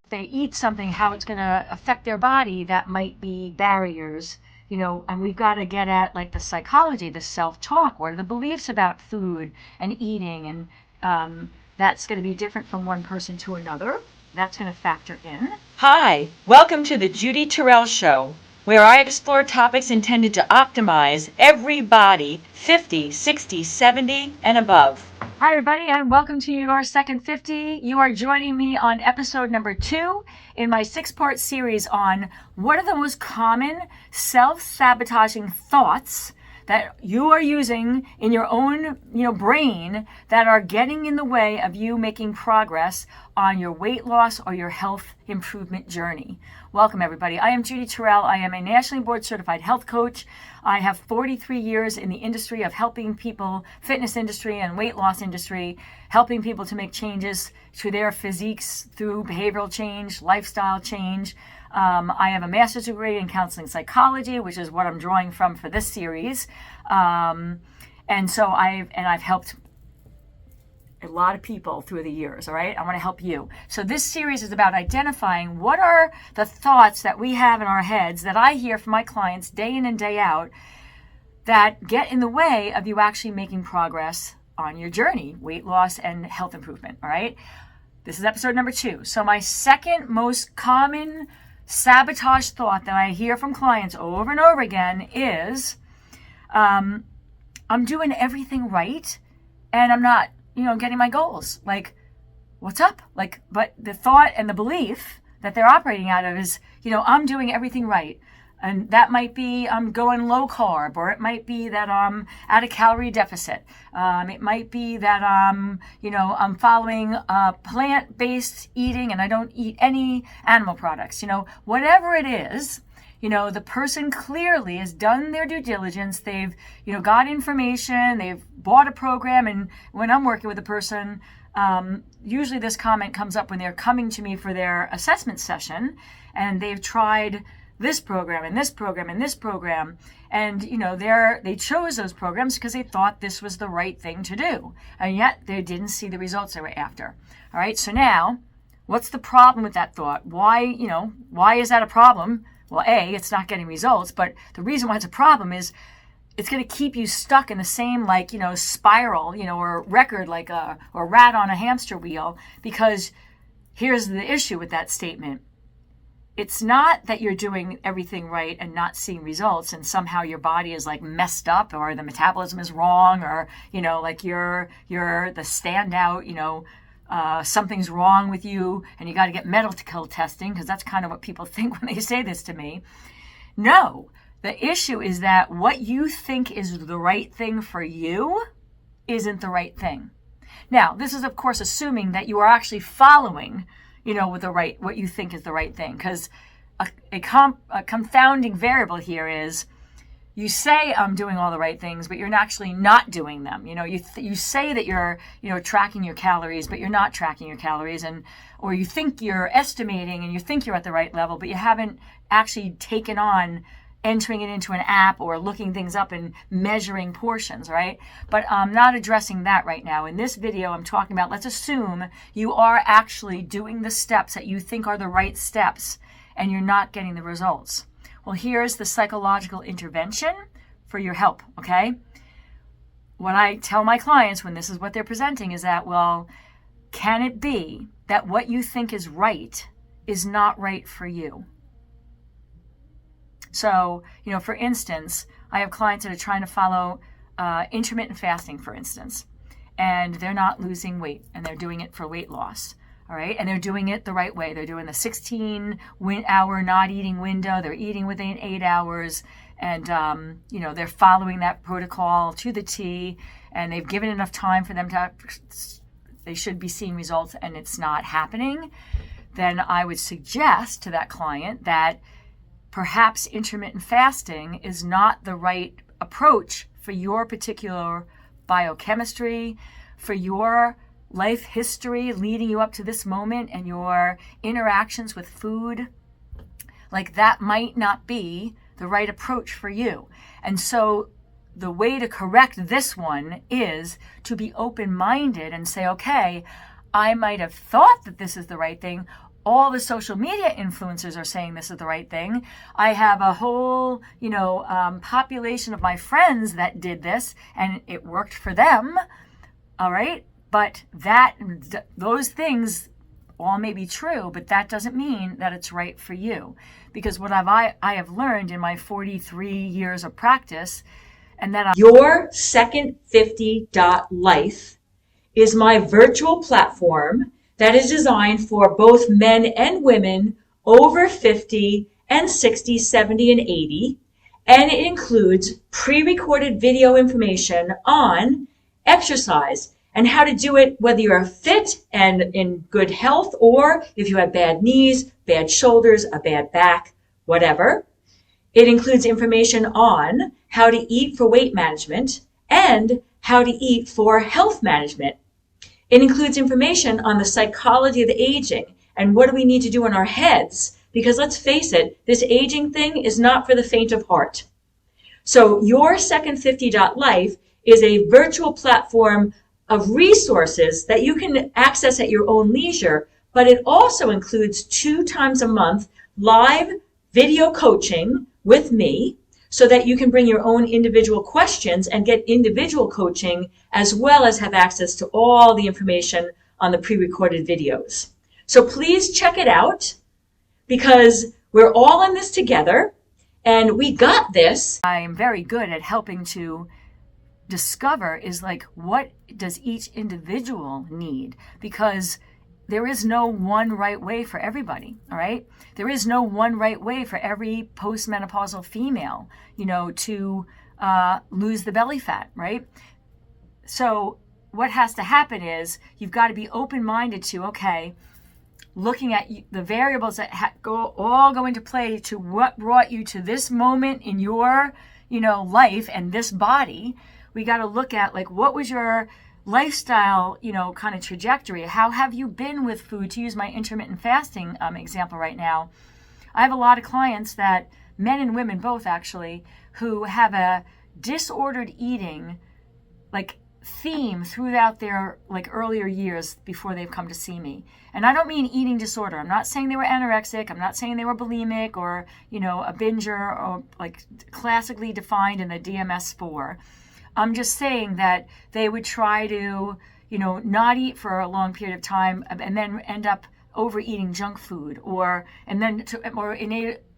they eat something, how it's going to affect their body, that might be barriers, and we've got to get at like the psychology, the self-talk, what are the beliefs about food and eating, and that's going to be different from one person to another. That's going to factor in. Hi, welcome to the Judy Terrell Show, where I explore topics intended to optimize every body 50, 60, 70, and above. Hi, everybody, and welcome to your second 50. You are joining me on episode number 2 in my 6-part series on what are the most common self-sabotaging thoughts that you are using in your own, brain that are getting in the way of you making progress on your weight loss or your health improvement journey. Welcome, everybody. I am Judy Terrell. I am a nationally board certified health coach. I have 43 years in the industry of helping people, fitness industry and weight loss industry, helping people to make changes to their physiques through behavioral change, lifestyle change. I have a master's degree in counseling psychology, which is what I'm drawing from for this series. And so I've helped a lot of people through the years, all right? I want to help you. So this series is about identifying what are the thoughts that we have in our heads that I hear from my clients day in and day out that get in the way of you actually making progress on your journey, weight loss and health improvement, all right? This is episode number 2. So my second most common sabotage thought that I hear from clients over and over again is, I'm doing everything right and I'm not, getting my goals. Like, what's up? But the thought and the belief that they're operating out of is, I'm doing everything right. And that might be I'm going low carb, or it might be that I'm at a calorie deficit. It might be that I'm following plant-based eating and I don't eat any animal products. Whatever it is, the person clearly has done their due diligence. They've, got information. They've bought a program. And when I'm working with a person, usually this comment comes up when they're coming to me for their assessment session, and they've tried this program and this program and this program. And, they chose those programs because they thought this was the right thing to do. And yet they didn't see the results they were after. All right. So now, what's the problem with that thought? Why is that a problem? Well, A, it's not getting results, but the reason why it's a problem is it's going to keep you stuck in the same, spiral, or record, or rat on a hamster wheel, because here's the issue with that statement. It's not that you're doing everything right and not seeing results and somehow your body is messed up or the metabolism is wrong or, you're the standout, something's wrong with you and you got to get medical testing, because that's kind of what people think when they say this to me. No, the issue is that what you think is the right thing for you isn't the right thing. Now, this is, of course, assuming that you are actually following, with what you think is the right thing, because a confounding variable here is you say I'm doing all the right things, but you're actually not doing them. You say that you're, tracking your calories, but you're not tracking your calories, or you think you're estimating and you think you're at the right level, but you haven't actually taken on entering it into an app or looking things up and measuring portions, right? But I'm not addressing that right now. In this video, I'm talking about, let's assume you are actually doing the steps that you think are the right steps and you're not getting the results. Well, here's the psychological intervention for your help, okay? What I tell my clients when this is what they're presenting is that, well, can it be that what you think is right is not right for you? So, for instance, I have clients that are trying to follow intermittent fasting, for instance, and they're not losing weight and they're doing it for weight loss. All right. And they're doing it the right way. They're doing the 16-hour not eating window. They're eating within 8 hours. And, they're following that protocol to the T. And they've given enough time for them they should be seeing results, and it's not happening. Then I would suggest to that client that perhaps intermittent fasting is not the right approach for your particular biochemistry, for your life history leading you up to this moment and your interactions with food. That might not be the right approach for you. And so the way to correct this one is to be open-minded and say, okay, I might have thought that this is the right thing, all the social media influencers are saying this is the right thing. I have a whole, population of my friends that did this and it worked for them. All right. But those things all may be true, but that doesn't mean that it's right for you. Because what I have learned in my 43 years of practice, and that Your Second 50.life is my virtual platform that is designed for both men and women over 50 and 60, 70, and 80. And it includes pre-recorded video information on exercise and how to do it, whether you're fit and in good health, or if you have bad knees, bad shoulders, a bad back, whatever. It includes information on how to eat for weight management and how to eat for health management. It includes information on the psychology of aging and what do we need to do in our heads, because let's face it, this aging thing is not for the faint of heart. So your Second 50.life is a virtual platform of resources that you can access at your own leisure, but it also includes 2 times a month live video coaching with me so that you can bring your own individual questions and get individual coaching, as well as have access to all the information on the pre-recorded videos. So please check it out, because we're all in this together and we got this. I am very good at helping to discover is like, what does each individual need? Because there is no one right way for everybody, all right? There is no one right way for every postmenopausal female, to lose the belly fat, right? So what has to happen is you've got to be open-minded to, okay, looking at the variables that go into play to what brought you to this moment in your, life and this body. We got to look at, like, what was your lifestyle, kind of trajectory? How have you been with food? To use my intermittent fasting example right now, I have a lot of clients that, men and women both actually, who have a disordered eating, like, theme throughout their, like, earlier years before they've come to see me. And I don't mean eating disorder. I'm not saying they were anorexic. I'm not saying they were bulimic or, a binger, or like classically defined in the DMS-4. I'm just saying that they would try to, not eat for a long period of time and then end up overeating junk food,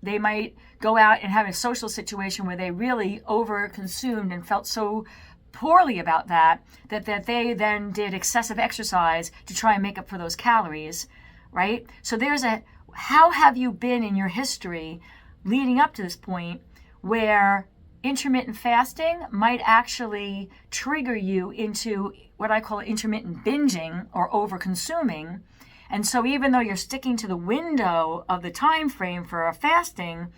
they might go out and have a social situation where they really over-consumed and felt so poorly about that they then did excessive exercise to try and make up for those calories, right? So how have you been in your history leading up to this point where intermittent fasting might actually trigger you into what I call intermittent binging or over-consuming. And so even though you're sticking to the window of the time frame for a fasting,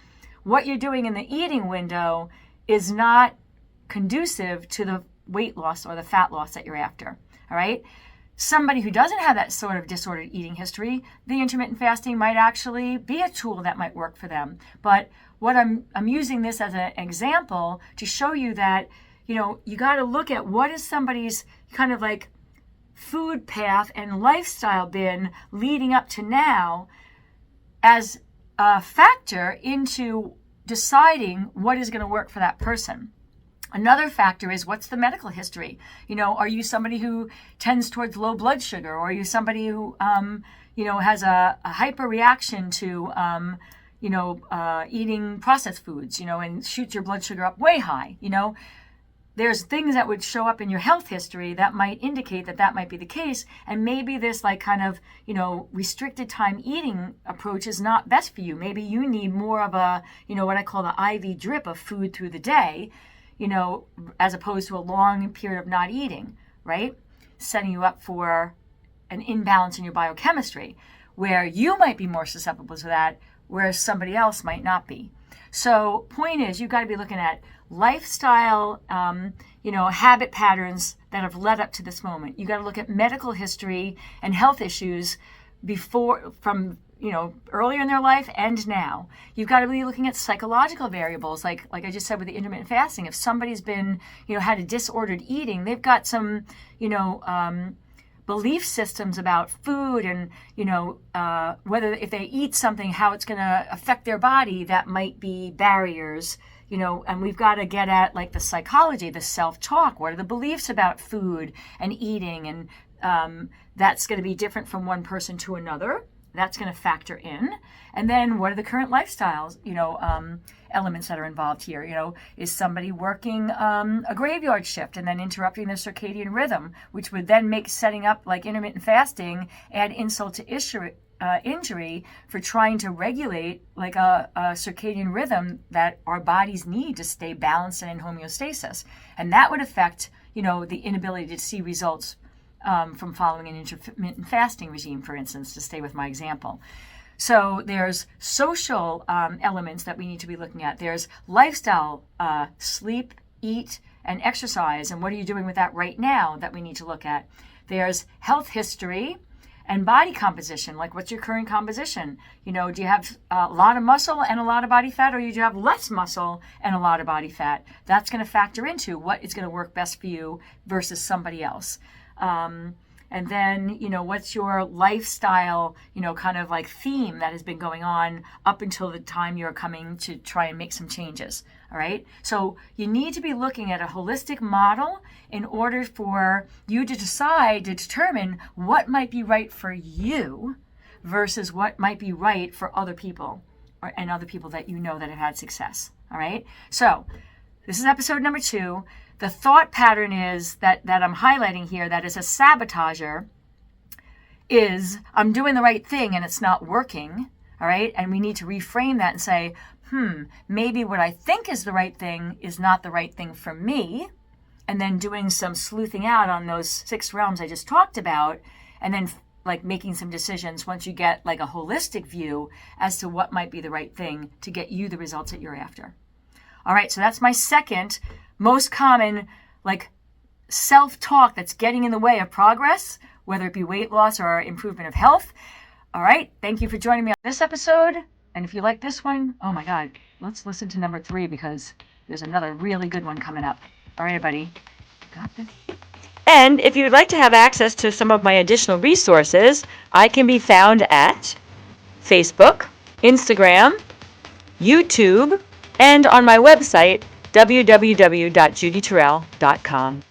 what you're doing in the eating window is not conducive to the weight loss or the fat loss that you're after. All right? Somebody who doesn't have that sort of disordered eating history, the intermittent fasting might actually be a tool that might work for them. But what I'm using this as an example to show you that, you got to look at what is somebody's kind of like food path and lifestyle been leading up to now as a factor into deciding what is going to work for that person. Another factor is, what's the medical history? Are you somebody who tends towards low blood sugar? Or are you somebody who, has a hyper reaction to, eating processed foods, and shoots your blood sugar up way high? There's things that would show up in your health history that might indicate that might be the case. And maybe this like kind of, restricted time eating approach is not best for you. Maybe you need more of a, what I call the IV drip of food through the day, as opposed to a long period of not eating, right? Setting you up for an imbalance in your biochemistry, where you might be more susceptible to that, whereas somebody else might not be. So point is, you've got to be looking at lifestyle, habit patterns that have led up to this moment. You got to look at medical history and health issues from earlier in their life and now. You've got to be looking at psychological variables, like I just said with the intermittent fasting. If somebody's been, had a disordered eating, they've got some, belief systems about food and, whether if they eat something, how it's going to affect their body, that might be barriers, and we've got to get at like the psychology, the self-talk. What are the beliefs about food and eating? And that's going to be different from one person to another. That's going to factor in. And then what are the current lifestyles, elements that are involved here? Is somebody working a graveyard shift and then interrupting their circadian rhythm, which would then make setting up like intermittent fasting add insult to injury for trying to regulate like a circadian rhythm that our bodies need to stay balanced and in homeostasis. And that would affect, the inability to see results from following an intermittent fasting regime, for instance, to stay with my example. So there's social elements that we need to be looking at. There's lifestyle, sleep, eat, and exercise, and what are you doing with that right now that we need to look at. There's health history and body composition, like what's your current composition? Do you have a lot of muscle and a lot of body fat, or do you have less muscle and a lot of body fat? That's going to factor into what is going to work best for you versus somebody else. And then, what's your lifestyle, kind of like theme that has been going on up until the time you're coming to try and make some changes. All right. So you need to be looking at a holistic model in order for you to decide to determine what might be right for you versus what might be right for other people and other people that that have had success. All right. So this is episode number 2. The thought pattern is that I'm highlighting here that is a sabotager is I'm doing the right thing and it's not working, all right? And we need to reframe that and say, maybe what I think is the right thing is not the right thing for me, and then doing some sleuthing out on those 6 realms I just talked about, and then like making some decisions once you get like a holistic view as to what might be the right thing to get you the results that you're after. All right, so that's my second most common like self-talk that's getting in the way of progress, whether it be weight loss or improvement of health. All right, thank you for joining me on this episode. And if you like this one, oh my God, let's listen to number 3 because there's another really good one coming up. All right, everybody, got this? And if you'd like to have access to some of my additional resources, I can be found at Facebook, Instagram, YouTube, and on my website, www.judyterrell.com.